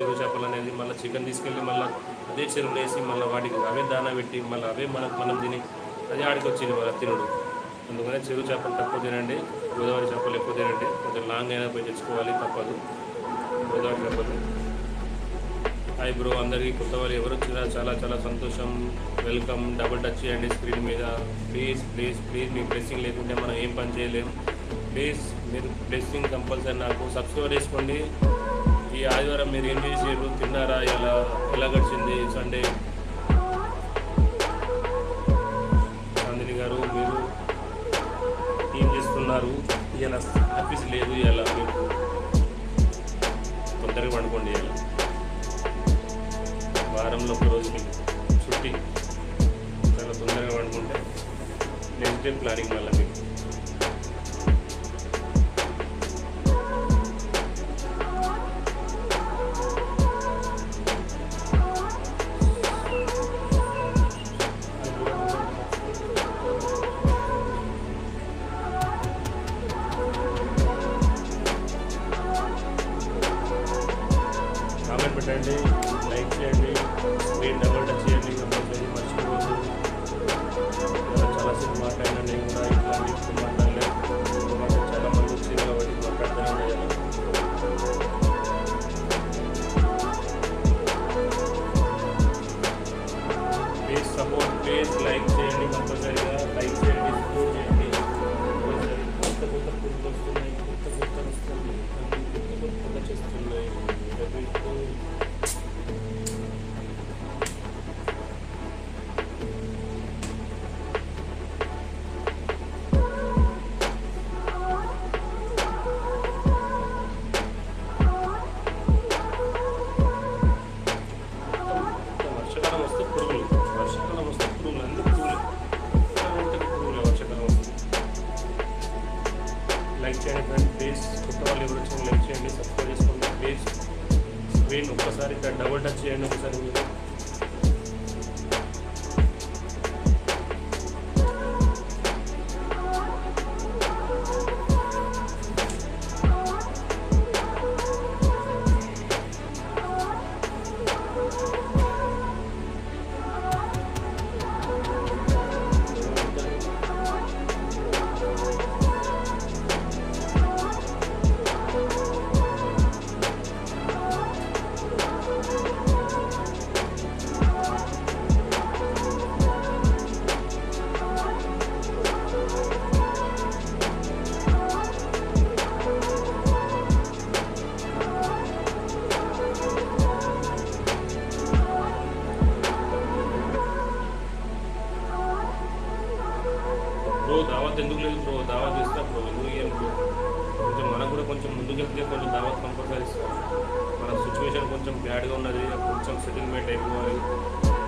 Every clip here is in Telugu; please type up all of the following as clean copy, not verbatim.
చెరువు చేపలు అనేది మళ్ళీ చికెన్ తీసుకెళ్ళి మళ్ళీ అదే చెరువులు వేసి మళ్ళీ వాటికి అవే దానా పెట్టి మళ్ళీ అవే మనం తిని అదే ఆడికి వచ్చింది మన తినుడు. అందుకనే చెరువు చేపలు తక్కువ తినండి, గోదావరి చేపలు ఎక్కువ తినండి. కొంచెం లాంగ్ అయినా పోయి తెచ్చుకోవాలి, తప్పదు. గోదావరి చేపలు. హాయ్ బ్రో, అందరికీ కొత్త వాళ్ళు ఎవరు వచ్చినా చాలా చాలా సంతోషం. వెల్కమ్. డబుల్ టచ్ చేయండి స్క్రీన్ మీద. Please please please, me blessing లేకుంటే మనం ఏం పని చేయలేము. ప్లీజ్ మీరు బ్లెస్సింగ్ కంపల్సరీ నాకు సబ్స్క్రైబ్ చేసుకోండి. ఈ ఆదివారం మీరు ఏం చేసారు, తిన్నారా, ఎలా గడిచింది సండే? చాందిని గారు మీరు ఏం చేస్తున్నారు? ఇలా ఆఫీస్ లేదు, ఇలా మీకు తొందరగా పండుకోండి. ఇలా వారంలో ఒక రోజు మీకు చుట్టి చాలా తొందరగా పండుకుంటే నెక్స్ట్ డే ప్లానింగ్ మళ్ళీ మీకు. కామెంట్ పెట్టండి, లైక్ చేయండి, స్క్రీన్ డబుల్ టచ్ చేయండి, కంపల్సరీ మర్చిపోవద్దు. చాలాసేపు మాట్లాడినా నేను కూడా ఇట్లాంటి మాట్లాడలేదు. చాలా మంది వచ్చి కాబట్టి మాట్లాడుతూనే ఉండాలి. ప్లీజ్ సపోర్ట్, ప్లీజ్ లైక్ చేయండి, కంపల్సరీగా లైక్ చేయండి, సపోర్ట్ చేయండి. కొత్త కొత్త పురుగులు వస్తున్నాయి, కొత్త కొత్త వస్తున్నాయి, కొత్త కొత్త చేస్తున్నాయి. వర్షాకాలం వస్తే పురుగులు, వర్షాకాలం వస్తే పురుగులు, అన్ని పురుగులు పురుగులు వర్షాకాలం వస్తే. లైక్ చేయండి ఫ్రెండ్, ప్లీజ్. కొత్త వాళ్ళు ఎవరు వచ్చినా లైక్ చేయండి, సబ్స్క్రైబ్ చేసుకోండి ప్లీజ్. స్క్రీన్ ఒక్కసారి ఇక్కడ డబుల్ టచ్ చేయండి ఒకసారి మీరు. బ్రో దావత్ ఎందుకు లేదు బ్రో? దావత్ ఇస్తా బ్రో, ఎందుకు ఇయ్యాను బ్రో? కొంచెం మనకు కూడా కొంచెం ముందుకు వెళ్తే కొంచెం దావత్ కంపల్సరీ ఇస్తాం. మన సిచ్యువేషన్ కొంచెం బ్యాడ్గా ఉన్నది, కొంచెం సెటిల్మెంట్ అయిపోవాలి.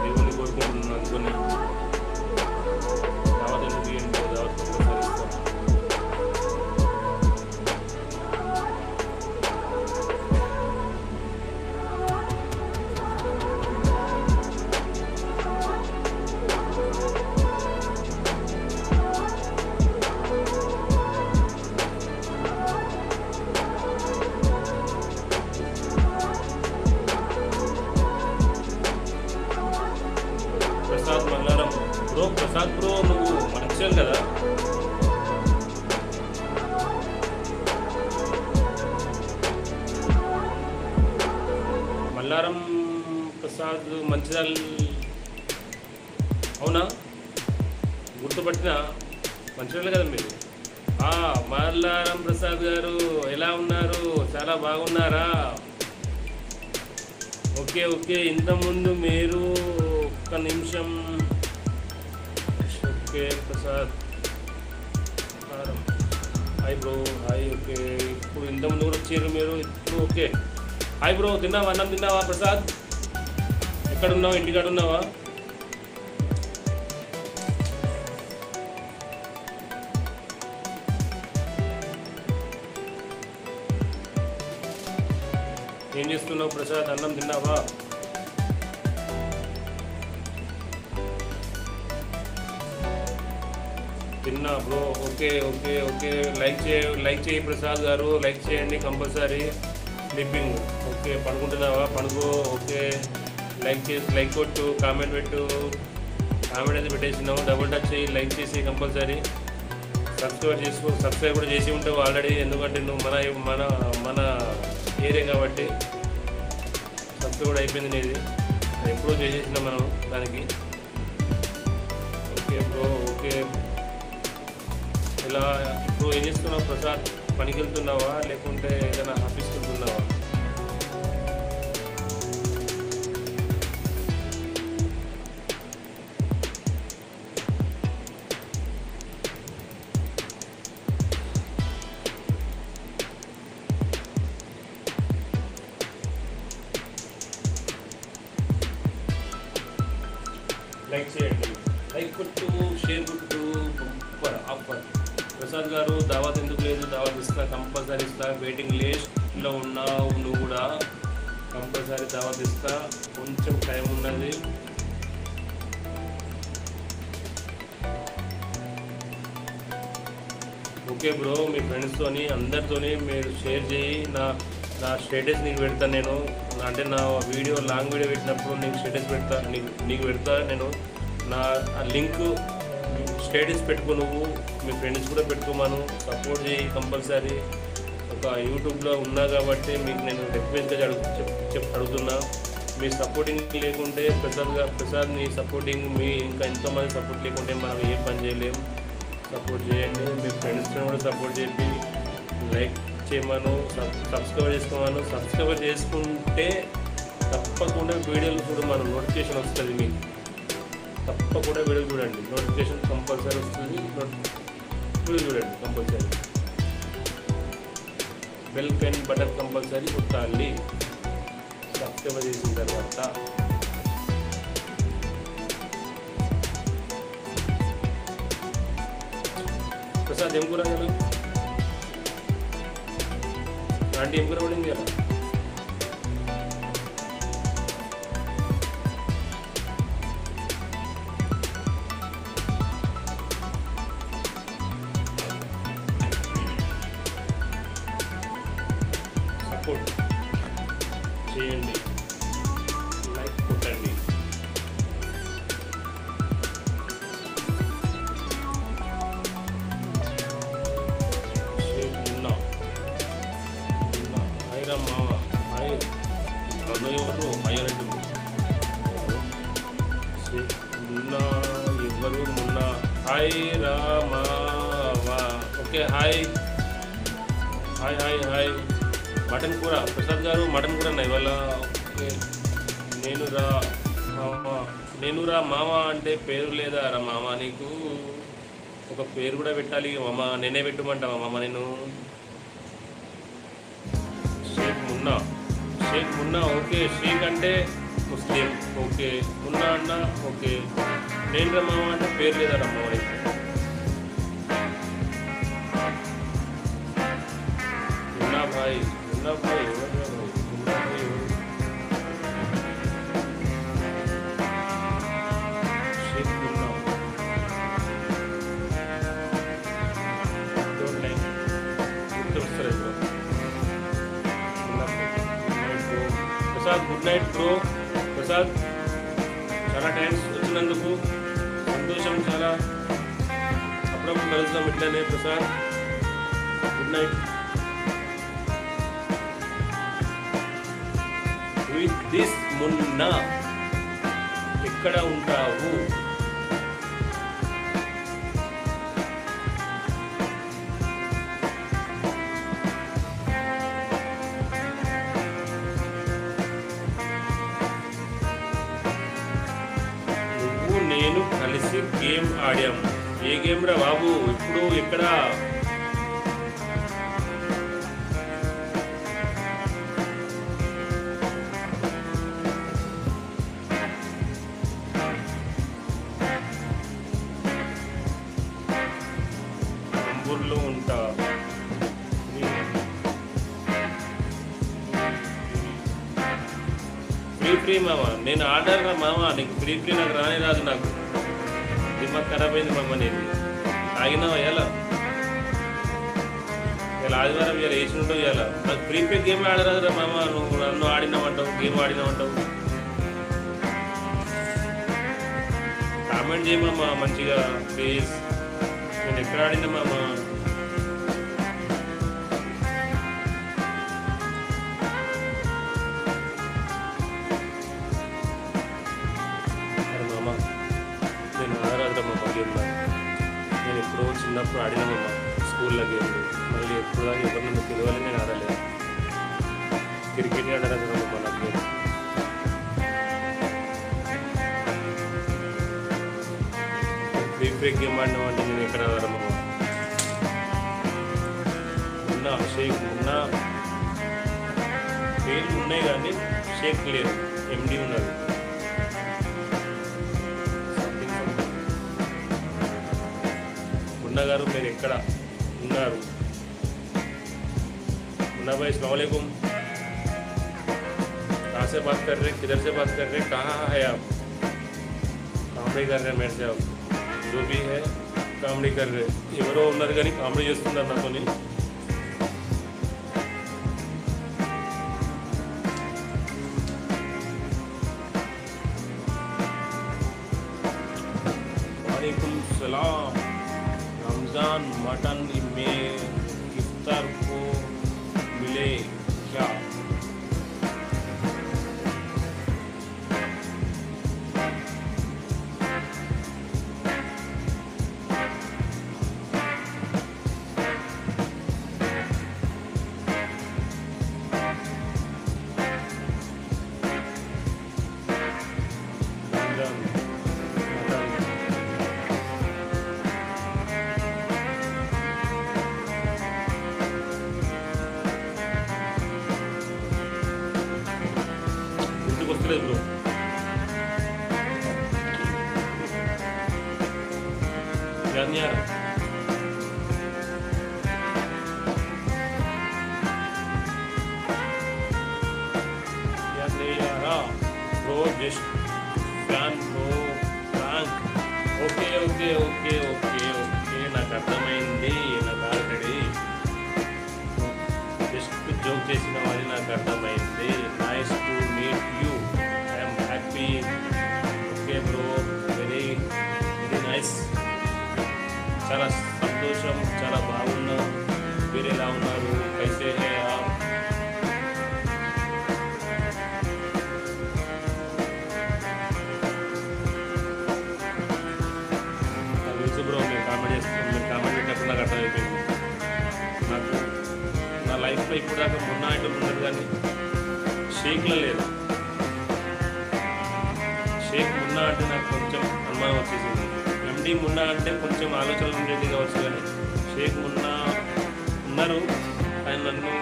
దేవుని కోరుకుంటున్నాను, అందుకని దావత్ ఎందుకు ఇయ్యాను బ్రో? దావత్ కంపల్సరీ ఇస్తాం. ప్రసాద్ మల్లారం బ్రో, ప్రసాద్ బ్రో నువ్వు మంచిగా కదా? మల్లారం ప్రసాద్ మంచిర్యాల, అవునా? గుర్తుపట్టిన మంచిర్యాల కదా మీరు? మల్లారం ప్రసాద్ గారు ఎలా ఉన్నారు? చాలా బాగున్నారా? Okay okay. ఇంతకుముందు మీరు ఒక్క నిమిషం. Okay Prasad, hi bro. Hi. Okay, ఇప్పుడు ఇంతకుముందు కూడా వచ్చారు మీరు, ఇప్పుడు ఓకే. హాయ్ బ్రో, తిన్నావా? అన్నం తిన్నావా ప్రసాద్? ఎక్కడున్నావు? ఇంటికాడ ఉన్నావా? ఏం చేస్తున్నావు ప్రసాద్? అన్నం తిన్నావా? తిన్నా bro. Okay okay okay. Like చేయి ప్రసాద్ గారు, లైక్ చేయండి కంపల్సరీ. స్లీపింగ్. ఓకే, పడుకుంటున్నావా? పడుకో. ఓకే, లైక్ కొట్టు, కామెంట్ పెట్టు. కామెంట్ అయితే పెట్టేసినావు, డబుల్ టచ్ చేయి, లైక్ చేసి కంపల్సరీ సబ్స్క్రైబ్ కూడా చేసి ఉంటావు ఆల్రెడీ, ఎందుకంటే నువ్వు మన ఏరియా కాబట్టి సబ్స్క్రైబ్ కూడా అయిపోయింది నీది, ఎప్పుడో చేసేసినాం మనం దానికి. Okay bro. ఓకే, ఇలా ఇప్పుడు ఏం చేస్తున్నావు ప్రసాద్? పనికి వెళ్తున్నావా లేకుంటే ఏదైనా ఆఫీస్కి వెళ్తున్నావా? లైక్ చేయండి, లైక్ కొట్టు, షేర్ కొట్టు, ఆఫర్. ప్రసాద్ గారు దావత్ ఎందుకు లేదు? దావత్ ఇస్తా, కంపల్సరీ ఇస్తా. వెయిటింగ్ లిస్ట్లో ఉన్నావు నువ్వు కూడా, కంపల్సరీ దావత్ ఇస్తా. కొంచెం టైం ఉన్నది. ఓకే బ్రో, మీ ఫ్రెండ్స్తోని అందరితోని మీరు షేర్ చేయి. నా స్టేటస్ నీకు పెడతాను నేను, అంటే నా వీడియో లాంగ్ వీడియో పెట్టినప్పుడు నీకు స్టేటస్ పెడతా, నీకు పెడతా నేను. నా లింక్ స్టేటస్ పెట్టుకో, నువ్వు మీ ఫ్రెండ్స్ కూడా పెట్టుకోమను, సపోర్ట్ చేయి కంపల్సరీ. ఒక యూట్యూబ్లో ఉన్నా కాబట్టి మీకు నేను రిక్వెస్ట్గా అడుగుతున్నా. మీ సపోర్టింగ్ లేకుంటే ప్రసాద్ మీ సపోర్టింగ్, మీ ఇంకా ఎంతోమంది సపోర్ట్ లేకుంటే మనం ఏ పని చేయలేము. సపోర్ట్ చేయండి, మీ ఫ్రెండ్స్ని కూడా సపోర్ట్ చేసి లైక్ చేయమను, సబ్స్క్రైబ్ చేసుకోమను. సబ్స్క్రైబ్ చేసుకుంటే తప్పకుండా వీడియోలు కూడా మన నోటిఫికేషన్ వస్తుంది. మీకు తప్పకుండా వీడియో చూడండి, నోటిఫికేషన్ కంపల్సరీ వస్తుంది. వీడియో చూడండి కంపల్సరీ. బెల్ బటన్ కంపల్సరీ కొట్టాలి సబ్స్క్రైబ్ చేసిన తర్వాత. ప్రసాద్ ఏం కూర కదా? ఆంటీ ఏం కూర పడింది కదా? సపోర్ట్ చేయండి, లైక్ కొట్టండి. హాయిరా మామ, హాయ్ ఎవరు హాయ్ మొన్న ఎవరు మొన్న హాయ్ రా మావా. Okay, hi hi hi hi. Mutton కూర ప్రసాద్ గారు, మటన్ కూర అన్న ఇవాళ. ఓకే, నేను రా మామ అంటే పేరు లేదా రా మామ? నీకు ఒక పేరు కూడా పెట్టాలి మామ. నేనే పెట్టమంటావా మామ? నేను షేక్ మున్నా. ఓకే, షేక్ అంటే ముస్లిం. ఓకే, మున్నా అన్న. ఓకే, నేను రా మామ అంటే పేరు లేదా రా మామ? మున్నా భాయ్, మున్నా భాయ్ ఎవరు? మున్నా భాయ్ ఎవరు? షేక్ మున్నా. వస్తారు ఇప్పుడు. Prasad good night bro. Prasad చాలా థ్యాంక్స్ వచ్చినందుకు, సంతోషం చాలా. అప్పుడప్పుడు కలుద్దాం ఇట్లనే Prasad. Good night. With this Munna ఎక్కడ ఉంటావు? నేను కలిసి గేమ్ ఆడాం. ఏ గేమ్ రా బాబు? ఇప్పుడు ఎక్కడ? అంబూర్లో ఉంటా. ఫ్రీ మామ. నేను ఆర్డర్ రా మామ, నీకు ఫ్రీ నాకు రానే రాదు. నాకు దిమాగ్ ఖరాబ్ అయింది మామ. నేను తాగినావా? ఇలా ఆదివారం ఇలా వేసి ఉంటావు ఇవాళ నాకు ఫ్రీ ఫైర్ గేమ్ ఆడరాదురా మామ, నువ్వు నన్ను ఆడినామంటావు, గేమ్ ఆడినామంటావు. కామెంట్ చేయమమ్మా మంచిగా ప్లీజ్. నేను ఎక్కడ ఆడినామమ్మా? అరే మామ నేను ఆడరాదురమ్మా గేమ్లో. నేను ఎప్పుడో చిన్నప్పుడు ఆడినామమ్మా స్కూల్లో గేమ్లు. మళ్ళీ ఎప్పుడు ఎవరు నన్ను పిలవాలి, నేను ఆడలేదు. క్రికెట్ ఆడరాదురమ్మా నాకు గేమ్. ఫ్రీ ఫైర్ గేమ్ ఆడినామంటే నేను ఎక్కడ ఆడరమ్మా? ఉన్నా షేక్ ఉన్నా, పేర్లు ఉన్నాయి కానీ షేక్ లేదు, ఎండి ఉన్నది. मुन्ना गारू మీరు ఎక్కడ ఉన్నారు? मुन्ना भाई अस्सलाम वालेकुम, कहाँ से बात कर रहे, किधर से बात कर रहे, कहाँ है आप? కామెడీ कर रहे मेरे से आप, जो भी है కామెడీ कर रहे. ఎవరో ఉన్నారు కానీ కామెడీ చేస్తున్నారు నాతోని. वालेकुम सलाम. रमज़ान मटन में इफ्तार को मिले क्या? रमज़ान मटन ఇంటికి వస్తలేదు బ్రో. याद नहीं आ रहा. याद नहीं आ रहा bro. Just fan bro Frank. Okay okay okay okay okay నాకు అర్థమైంది. నాకు ఆల్రెడీ జస్ట్ జోక్ చేసిన వాళ్ళు నాకు అర్థమైంది. Nice to meet you, I'm happy. Okay bro, very very nice. చాలా సంతోషం, చాలా బాగున్నా. మీరు ఎలా ఉన్నారు? కైసే హే ఆప్? నాకు తెలుసు బ్రో, మీరు కామెంట్ చేస్తున్నారు. మీరు కామెంట్ పెట్టినప్పుడు నాకు అర్థమైపోయింది. నాకు నా లైఫ్లో ఇప్పుడు దాకా మొన్న ఐటమ్ ఉన్నది కానీ షేక్లో లేదు. షేక్ మున్నా అంటే నాకు కొంచెం అనుమానం వచ్చేసింది. ఎండి మున్నా అంటే కొంచెం ఆలోచనలు ఉండేది కావచ్చు కానీ షేక్ మున్నా ఉన్నారు. ఆయన నన్ను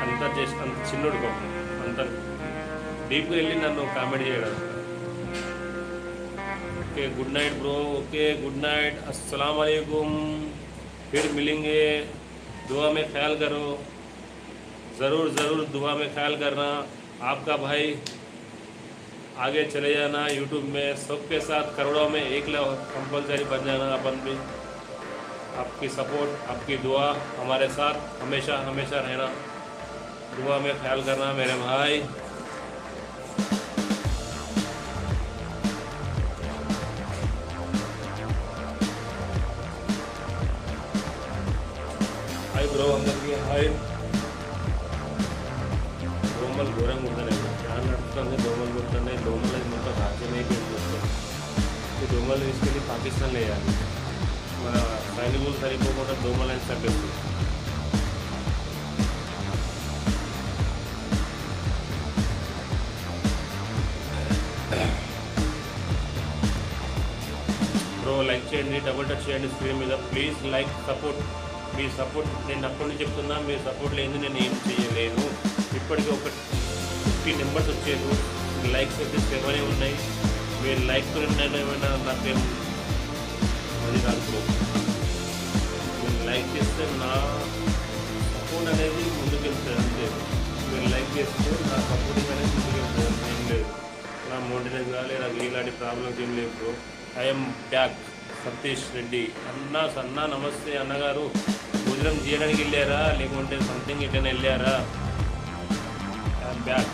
అంత చేసి అంత చిన్నోడు పాపం, అంత డీప్గా వెళ్ళి నన్ను కామెంట్ చేయడం. Okay good night bro. Okay good night. अस्सलाम वालेकुम. फिर मिलेंगे. दुआ में ख्याल करो. ज़रूर ज़रूर दुआ में ख्याल करना. आपका भाई आगे चले जाना यूट्यूब में. सबके साथ करोड़ों में एक कंपलसरी बन जाना. अपन भी आपकी सपोर्ट, आपकी दुआ हमारे साथ हमेशा हमेशा रहना. दुआ में ख्याल करना मेरे भाई. हाय ब्रो, अंदर की हाय. దోమలు ఘోరంగా ఉంటున్నాయి. ఫ్యాన్ నడుపుతుంది, దోమలు కొడుతున్నాయి. దోమలు మొత్తం రాజ్యం అయిపోయింది. ఈ దోమలు తీసుకెళ్ళి పాకిస్తాన్లో వేయాలి. మన సైనికులు సరిపోకుండా దోమలని చంపేస్తుంది. బ్రో లైక్ చేయండి, డబుల్ టచ్ చేయండి స్క్రీన్ మీద. Please like, support. Me support నేను అప్పటి నుంచి చెప్తున్నా, మీ సపోర్ట్ లేని నేను ఏం చేయలేను. ఇప్పటికీ ఒక 50 నెంబర్స్ వచ్చారు. లైక్స్ అయితే 7 ఉన్నాయి. మీరు లైక్తో ఏమైనా నాకేం అది కాదు బ్రో. మీరు లైక్ చేస్తే నా సపోర్ట్ అనేది ముందుకెళ్తుంది అంతే. మీరు లైక్ చేస్తే నా సపోర్టింగ్ అనేది ముందుకెళ్తుంది, ఏం లేదు. నా మోటివేషన్ కానీ నాకు ఇలాంటి ప్రాబ్లమ్స్ ఏం లేవు bro. I'm back. Satish Reddy అన్నా నమస్తే అన్నగారు. భోజనం చేయడానికి వెళ్ళారా లేకుంటే సంథింగ్ ఎటైనా వెళ్ళారా? బ్యాక్